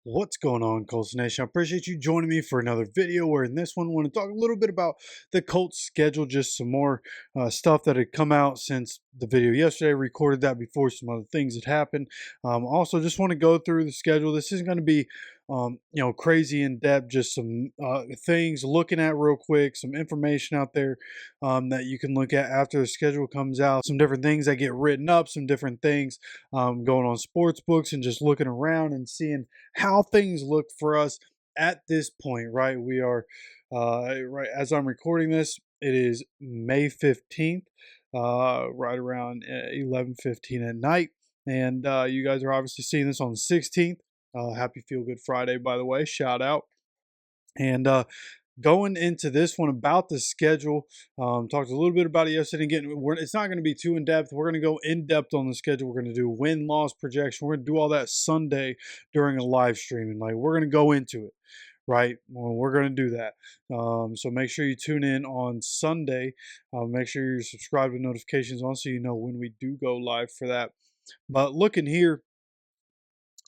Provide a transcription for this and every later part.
What's going on, Colts Nation? I appreciate you joining me for another video where in this one I want to talk a little bit about the Colts schedule, just some more stuff that had come out since the video yesterday. I recorded that before some other things had happened. Also, just want to go through the schedule. This isn't going to be crazy in depth, just some things looking at real quick, some information out there that you can look at after the schedule comes out, some different things that get written up, some different things going on sports books, and just looking around and seeing how things look for us at this point, right? We are, right as I'm recording this, it is May 15th, right around 11:15 at night. And you guys are obviously seeing this on the 16th. Happy Feel Good Friday, by the way. Shout out. And going into this one about the schedule, talked a little bit about it yesterday. Again, it's not going to be too in depth. We're going to go in depth on the schedule. We're going to do win loss projection. We're going to do all that Sunday during a live stream, and like we're going to go into it. Right, well, we're going to do that. So make sure you tune in on Sunday. Make sure you're subscribed with notifications on so you know when we do go live for that. But looking here,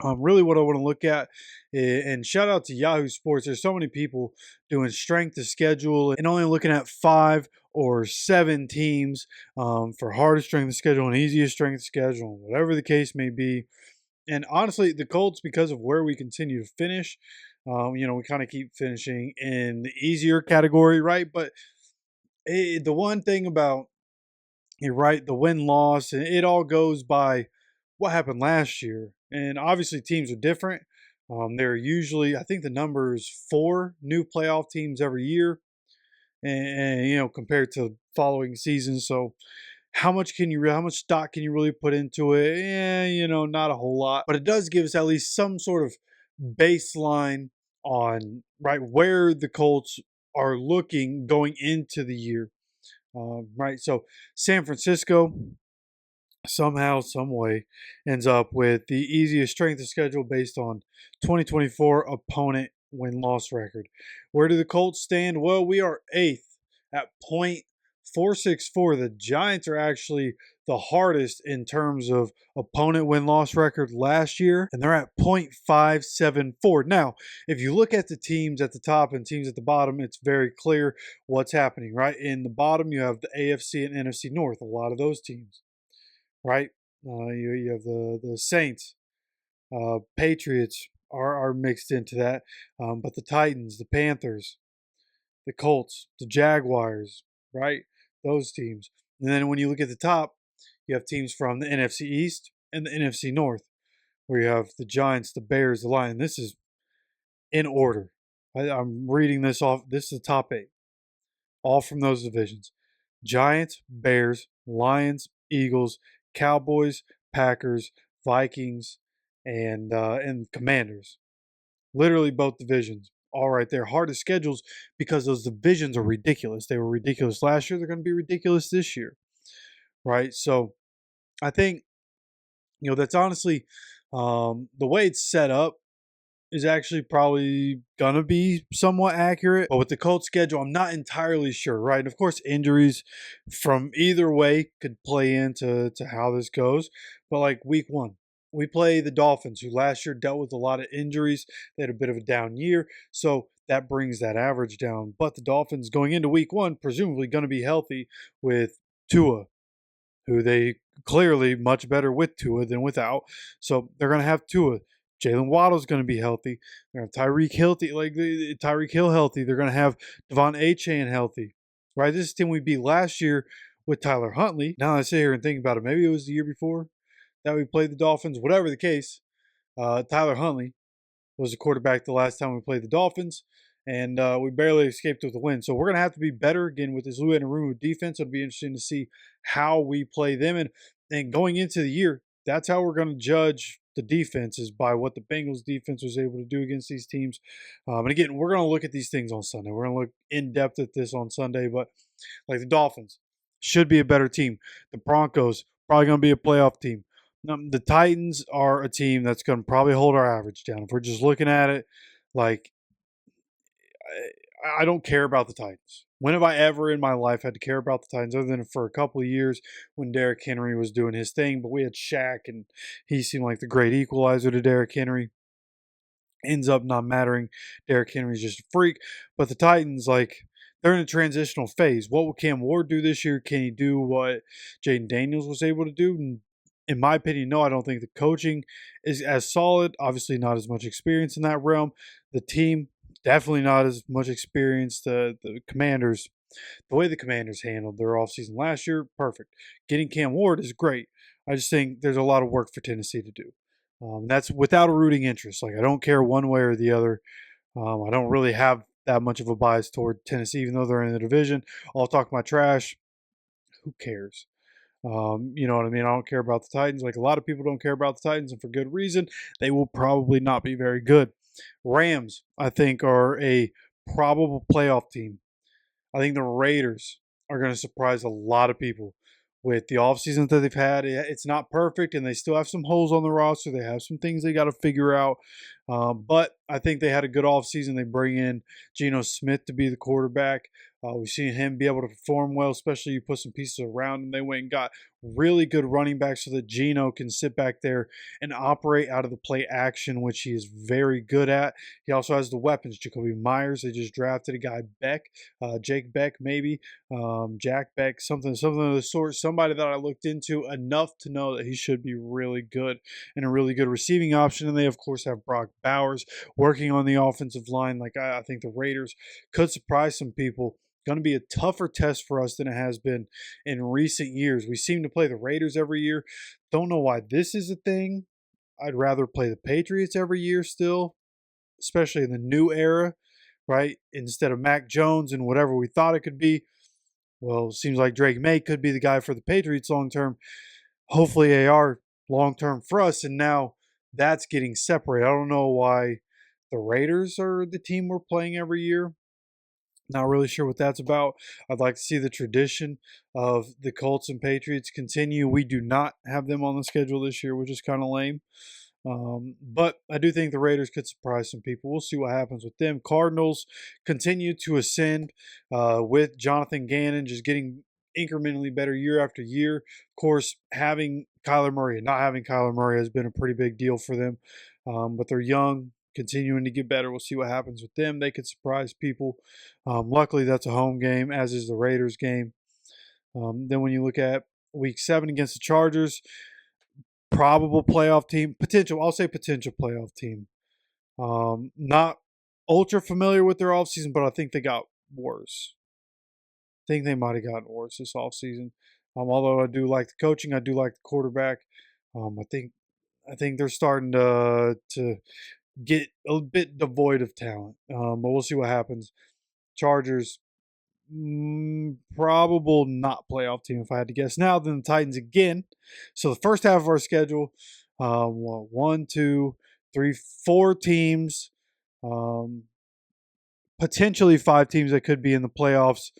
really what I want to look at, and shout out to Yahoo Sports. There's so many people doing strength of schedule and only looking at 5 or 7 teams for hardest strength of schedule and easiest strength of schedule, whatever the case may be. And honestly, the Colts, because of where we continue to finish, we kind of keep finishing in the easier category, right? But the one thing about, you're right, the win-loss, it all goes by what happened last year. And obviously teams are different. There are usually, I think the number is 4 new playoff teams every year, and compared to following seasons. So how much stock can you really put into it? Not a whole lot, but it does give us at least some sort of baseline on right where the Colts are looking going into the year. Right, so San Francisco somehow, some way, ends up with the easiest strength of schedule based on 2024 opponent win-loss record. Where do the Colts stand? Well, we are 8th at .464. The Giants are actually the hardest in terms of opponent win-loss record last year, and they're at .574. Now, if you look at the teams at the top and teams at the bottom, it's very clear what's happening, right? In the bottom, you have the AFC and NFC North, a lot of those teams, right? You have the Saints, Patriots are mixed into that, but the Titans, the Panthers, the Colts, the Jaguars, right? Those teams. And then when you look at the top, you have teams from the NFC East and the NFC North, where you have the Giants, the Bears, the Lions. This is in order. I'm reading this off. This is the top 8, all from those divisions: Giants, Bears, Lions, Eagles, Cowboys, Packers, Vikings, and Commanders. Literally both divisions. All right, they're hardest schedules because those divisions are ridiculous. They were ridiculous last year. They're going to be ridiculous this year, right? So I think that's honestly the way it's set up is actually probably gonna be somewhat accurate. But with the Colts schedule, I'm not entirely sure, right? And of course, injuries from either way could play into how this goes. But like week 1, we play the Dolphins, who last year dealt with a lot of injuries. They had a bit of a down year, so that brings that average down. But the Dolphins going into week 1, presumably going to be healthy with Tua, who they clearly much better with Tua than without. So they're going to have Tua. Jalen Waddle's going to be healthy. They're going to have Tyreek Hill healthy. They're going to have Devon Achane healthy. Right? This is the team we beat last year with Tyler Huntley. Now I sit here and think about it. Maybe it was the year before that we played the Dolphins. Whatever the case, Tyler Huntley was the quarterback the last time we played the Dolphins, and we barely escaped with a win. So we're going to have to be better again with this Lou Anarumo defense. It'll be interesting to see how we play them. And going into the year, that's how we're going to judge the defense, is by what the Bengals defense was able to do against these teams. And again, we're going to look at these things on Sunday. We're going to look in depth at this on Sunday. But like the Dolphins should be a better team. The Broncos probably going to be a playoff team. The Titans are a team that's going to probably hold our average down. If we're just looking at it, like, I don't care about the Titans. When have I ever in my life had to care about the Titans, other than for a couple of years when Derrick Henry was doing his thing? But we had Shaq, and he seemed like the great equalizer to Derrick Henry. ends up not mattering. Derrick Henry's just a freak. But the Titans, like, they're in a transitional phase. What will Cam Ward do this year? Can he do what Jaden Daniels was able to do? And in my opinion, no, I don't think the coaching is as solid. Obviously, not as much experience in that realm. The team, definitely not as much experience. The Commanders, the way the Commanders handled their offseason last year, perfect. Getting Cam Ward is great. I just think there's a lot of work for Tennessee to do. That's without a rooting interest. Like, I don't care one way or the other. I don't really have that much of a bias toward Tennessee, even though they're in the division. I'll talk my trash. Who cares? You know what I mean? I don't care about the Titans. Like, a lot of people don't care about the Titans, and for good reason. They will probably not be very good. Rams, I think, are a probable playoff team. I think the Raiders are going to surprise a lot of people with the offseason that they've had. It's not perfect, and they still have some holes on the roster. They have some things they got to figure out. But I think they had a good offseason. They bring in Geno Smith to be the quarterback. We've seen him be able to perform well, especially you put some pieces around him. They went and got really good running backs so that Geno can sit back there and operate out of the play action, which he is very good at. He also has the weapons. Jacoby Myers, they just drafted a guy, Beck, Jake Beck, maybe, Jack Beck, something of the sort. Somebody that I looked into enough to know that he should be really good and a really good receiving option. And they, of course, have Brock Bowers working on the offensive line. Like, I think the Raiders could surprise some people. Going to be a tougher test for us than it has been in recent years. We seem to play the Raiders every year. Don't know why this is a thing. I'd rather play the Patriots every year still, especially in the new era, right? Instead of Mac Jones and whatever we thought it could be. Well, it seems like Drake May could be the guy for the Patriots long term. Hopefully, they are long term for us. And now that's getting separated. I don't know why the Raiders are the team we're playing every year. Not really sure what that's about. I'd like to see the tradition of the Colts and Patriots continue. We do not have them on the schedule this year, which is kind of lame. But I do think the Raiders could surprise some people. We'll see what happens with them. Cardinals continue to ascend with Jonathan Gannon just getting incrementally better year after year. Of course, having Kyler Murray and not having Kyler Murray has been a pretty big deal for them. But they're young, continuing to get better. We'll see what happens with them. They could surprise people. Luckily, that's a home game, as is the Raiders game. Then when you look at Week 7 against the Chargers, probable playoff team, potential, I'll say potential playoff team. Not ultra familiar with their offseason, but I think they got worse. I think they might have gotten worse this offseason. Although I do like the coaching, I do like the quarterback. I think they're starting to get a bit devoid of talent. But we'll see what happens. Chargers, probable not playoff team if I had to guess. Now then the Titans again. So the first half of our schedule, one, two, three, four teams, potentially five teams that could be in the playoffs,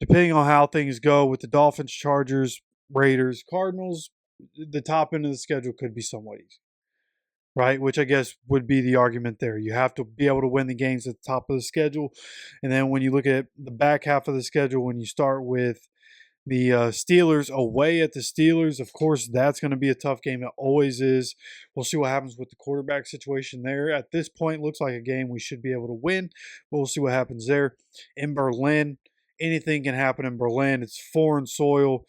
depending on how things go with the Dolphins, Chargers, Raiders, Cardinals. The top end of the schedule could be somewhat easy, right? Which I guess would be the argument there. You have to be able to win the games at the top of the schedule. And then when you look at the back half of the schedule, when you start with the Steelers away at the Steelers, of course, that's going to be a tough game. It always is. We'll see what happens with the quarterback situation there. At this point, looks like a game we should be able to win. But we'll see what happens there. In Berlin, anything can happen in Berlin. It's foreign soil.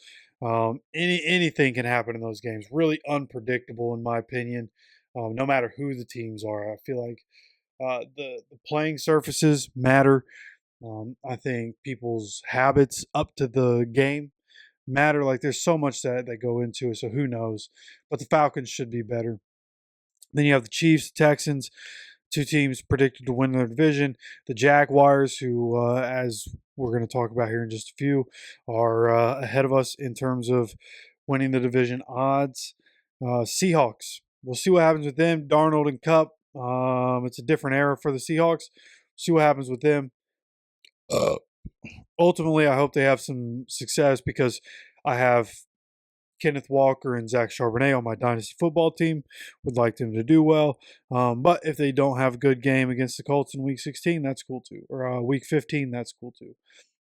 Anything can happen in those games. Really unpredictable, in my opinion. No matter who the teams are, I feel like the playing surfaces matter. I think people's habits up to the game matter. Like, there's so much that go into it, so who knows? But the Falcons should be better. Then you have the Chiefs, Texans, two teams predicted to win their division. The Jaguars, who, as we're going to talk about here in just a few, are ahead of us in terms of winning the division odds. Seahawks, we'll see what happens with them. Darnold and Cup. It's a different era for the Seahawks. See what happens with them. Ultimately, I hope they have some success because I have Kenneth Walker and Zach Charbonnet on my dynasty football team. Would like them to do well. But if they don't have a good game against the Colts in Week 16, that's cool too. Or Week 15, that's cool too.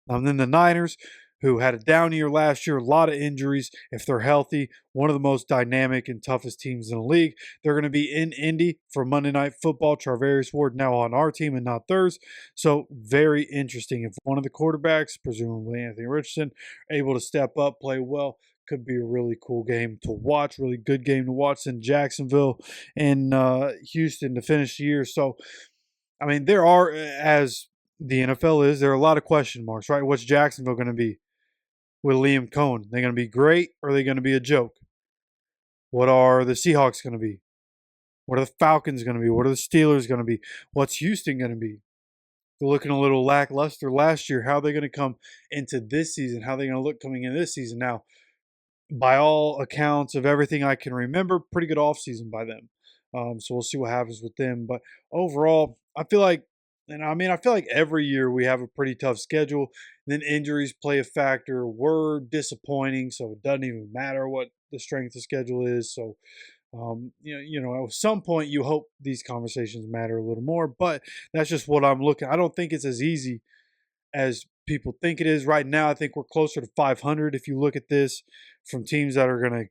Then the Niners, who had a down year last year, a lot of injuries. If they're healthy, one of the most dynamic and toughest teams in the league. They're going to be in Indy for Monday Night Football. Charvarius Ward now on our team and not theirs. So very interesting. If one of the quarterbacks, presumably Anthony Richardson, able to step up, play well, could be a really cool game to watch, really good game to watch in Jacksonville and Houston to finish the year. So, I mean, there are, as the NFL is, there are a lot of question marks, right? What's Jacksonville going to be with Liam Cohen? Are they going to be great or are they going to be a joke? What are the Seahawks going to be? What are the Falcons going to be? What are the Steelers going to be? What's Houston going to be? They're looking a little lackluster last year. How are they going to come into this season? How are they going to look coming into this season? Now, by all accounts of everything I can remember, pretty good offseason by them. So we'll see what happens with them. But overall, I feel like, I feel like every year we have a pretty tough schedule. Then injuries play a factor. We're disappointing, so it doesn't even matter what the strength of schedule is. So, at some point you hope these conversations matter a little more. But that's just what I'm looking. I don't think it's as easy as people think it is right now. I think we're closer to 500 if you look at this from teams that are going to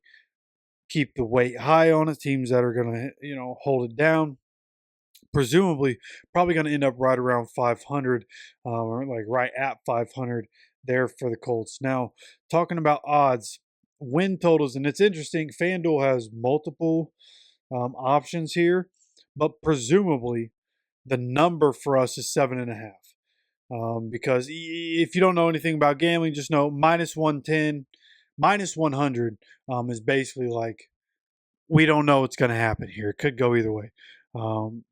keep the weight high on it, teams that are going to, hold it down. Presumably, probably going to end up right around 500, or like right at 500 there for the Colts. Now, talking about odds, win totals, and it's interesting. FanDuel has multiple options here, but presumably the number for us is 7.5. Because if you don't know anything about gambling, just know minus 110, minus 100 is basically like we don't know what's going to happen here. It could go either way,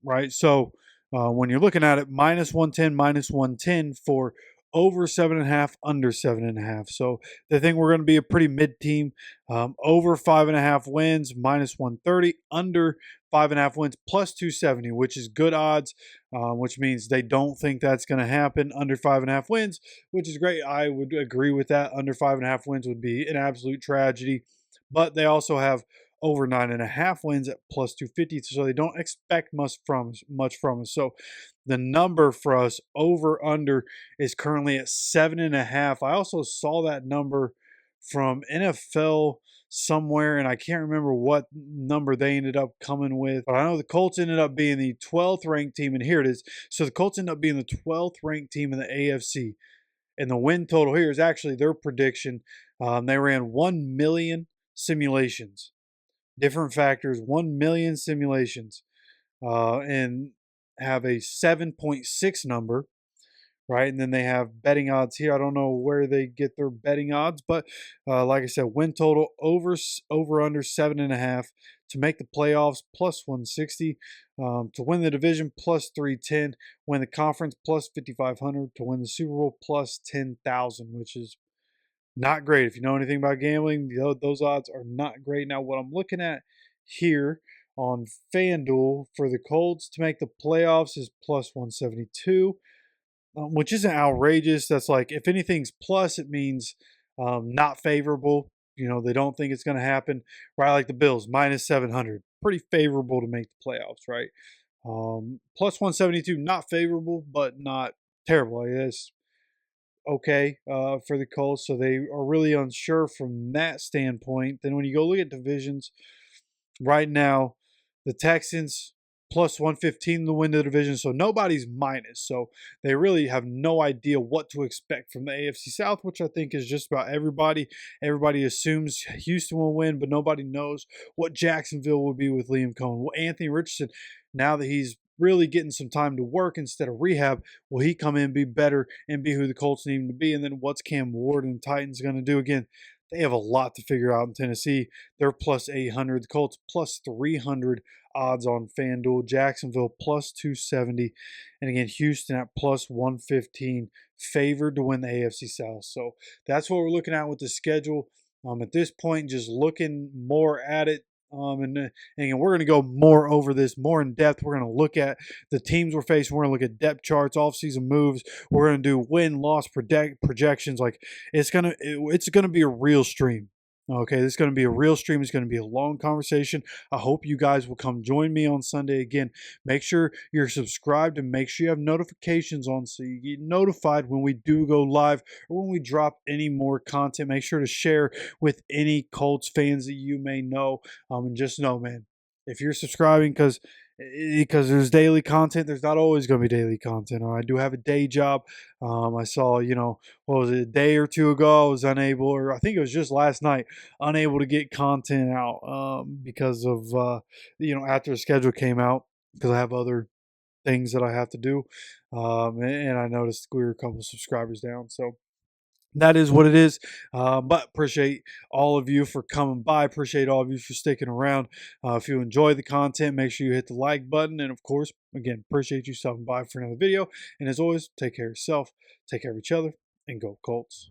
right? So when you're looking at it, minus 110 for over 7.5, under 7.5. So they think we're going to be a pretty mid team. Over 5.5 wins, minus 130. Under 5.5 wins, plus 270, which is good odds, which means they don't think that's going to happen. Under 5.5 wins, which is great. I would agree with that. Under 5.5 wins would be an absolute tragedy. But they also have over 9.5 wins at plus 250, so they don't expect much from us. So the number for us over under is currently at 7.5. I also saw that number from NFL somewhere, and I can't remember what number they ended up coming with, but I know the Colts ended up being the 12th ranked team, and here it is. So the Colts ended up being the 12th ranked team in the AFC, and the win total here is actually their prediction. They ran 1 million simulations, different factors, 1 million simulations, and have a 7.6 number, right? And then they have betting odds here. I don't know where they get their betting odds, but like I said, win total over under 7.5, to make the playoffs plus 160, to win the division plus 310, win the conference plus 5,500, to win the Super Bowl plus 10,000, which is not great. If you know anything about gambling, those odds are not great. Now, what I'm looking at here on FanDuel for the Colts to make the playoffs is plus 172, which isn't outrageous. That's like, if anything's plus, it means not favorable. They don't think it's going to happen, right? Like the Bills, minus 700. Pretty favorable to make the playoffs, right? Plus 172, not favorable, but not terrible, I guess. Okay, for the Colts, so they are really unsure from that standpoint. Then when you go look at divisions, right now, the Texans plus 115 to win the division, so nobody's minus. So they really have no idea what to expect from the AFC South, which I think is just about everybody. Everybody assumes Houston will win, but nobody knows what Jacksonville will be with Liam Cohen. Well, Anthony Richardson, now that he's really getting some time to work instead of rehab, will he come in, be better, and be who the Colts need him to be? And then what's Cam Ward and the Titans going to do? Again, they have a lot to figure out in Tennessee. They're plus 800. The Colts plus 300 odds on FanDuel. Jacksonville plus 270. And again, Houston at plus 115, favored to win the AFC South. So that's what we're looking at with the schedule. At this point, just looking more at it. And again, we're going to go more over this, more in depth. We're going to look at the teams we're facing. We're going to look at depth charts, offseason moves. We're going to do win-loss projections. Like it's going to be a real stream. Okay, this is going to be a real stream. It's going to be a long conversation. I hope you guys will come join me on Sunday. Again, make sure you're subscribed and make sure you have notifications on so you get notified when we do go live or when we drop any more content. Make sure to share with any Colts fans that you may know. And just know, man, if you're subscribing because there's daily content, there's not always going to be daily content. Or I do have a day job. I saw, what was it, a day or two ago, I was unable, or I think it was just last night, unable to get content out because of, after the schedule came out, because I have other things that I have to do. And I noticed we were a couple subscribers down. So that is what it is. But appreciate all of you for coming by. Appreciate all of you for sticking around. If you enjoy the content, make sure you hit the like button. And of course, again, appreciate you stopping by for another video. And as always, take care of yourself, take care of each other, and go Colts.